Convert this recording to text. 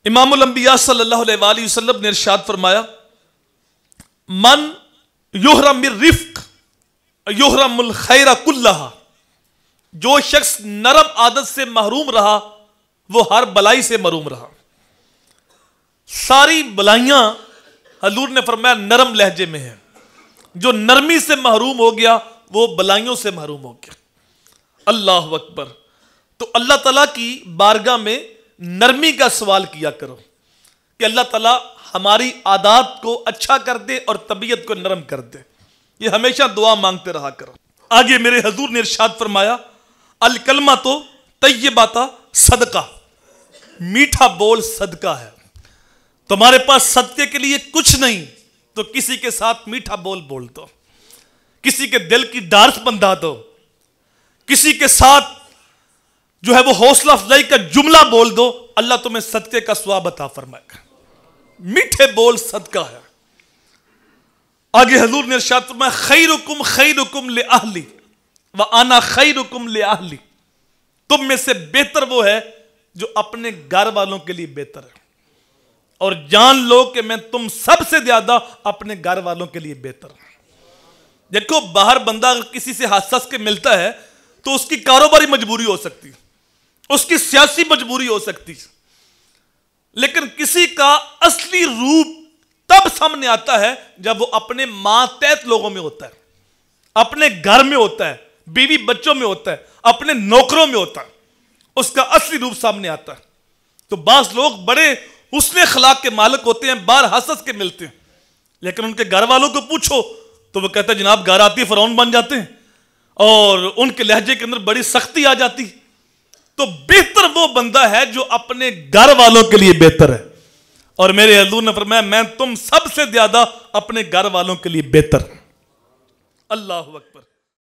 امام الانبیاء صلی اللہ علیہ وآلہ وسلم نے ارشاد فرمایا من یحرم الرفق یحرم الخیر کلہا، جو شخص نرم عادت سے محروم رہا وہ ہر بلائی سے محروم رہا۔ ساری بلائیاں حضور نے فرمایا نرم لہجے میں ہیں، جو نرمی سے محروم ہو گیا وہ بلائیوں سے محروم ہو گیا۔ اللہ اکبر۔ تو اللہ تعالیٰ کی بارگاہ میں نرمی کا سوال کیا کرو کہ اللہ تعالیٰ ہماری عادات کو اچھا کر دے اور طبیعت کو نرم کر دے، یہ ہمیشہ دعا مانگتے رہا کرو۔ آگے میرے حضور نے ارشاد فرمایا الکلمۃ طیبۃ صدقہ، میٹھا بول صدقہ ہے۔ تمہارے پاس صدقے کے لیے کچھ نہیں تو کسی کے ساتھ میٹھا بول بول دو، کسی کے دل کی ڈارس بندھا دو، کسی کے ساتھ جو ہے وہ حوصلہ افزائی کا جملہ بول دو، اللہ تمہیں صدقے کا ثواب عطا فرمائے گا۔ میٹھے بول صدقہ ہے۔ آگے حضور نے ارشاد فرمایا خیرکم خیرکم لأہلی وانا خیرکم لأہلی، تم میں سے بہتر وہ ہے جو اپنے گھر والوں کے لیے بہتر ہے، اور جان لو کہ میں تم سب سے زیادہ اپنے گھر والوں کے لیے بہتر ہوں۔ دیکھو باہر بندہ اگر کسی سے ہنس ہنس کے ملتا ہے تو اس کی کاروباری مجبوری ہو سکتی، اس کی سیاسی مجبوری ہو سکتی، لیکن کسی کا اصلی روپ تب سامنے آتا ہے جب وہ اپنے ماتحت لوگوں میں ہوتا ہے، اپنے گھر میں ہوتا ہے، بیوی بچوں میں ہوتا ہے، اپنے نوکروں میں ہوتا ہے، اس کا اصلی روپ سامنے آتا ہے۔ تو بعض لوگ بڑے حسن اخلاق کے مالک ہوتے ہیں، باہر ہنس ہنس کے ملتے ہیں، لیکن ان کے گھر والوں کو پوچھو تو وہ کہتے ہیں جناب گھر آتی فرعون بن جاتے ہیں، اور ان کے لہجے کے اندر بڑی سختی آ جاتی۔ تو بہتر وہ بندہ ہے جو اپنے گھر والوں کے لیے بہتر ہے، اور میرے حضور نے فرمایا میں تم سب سے زیادہ اپنے گھر والوں کے لیے بہتر۔ اللہ اکبر۔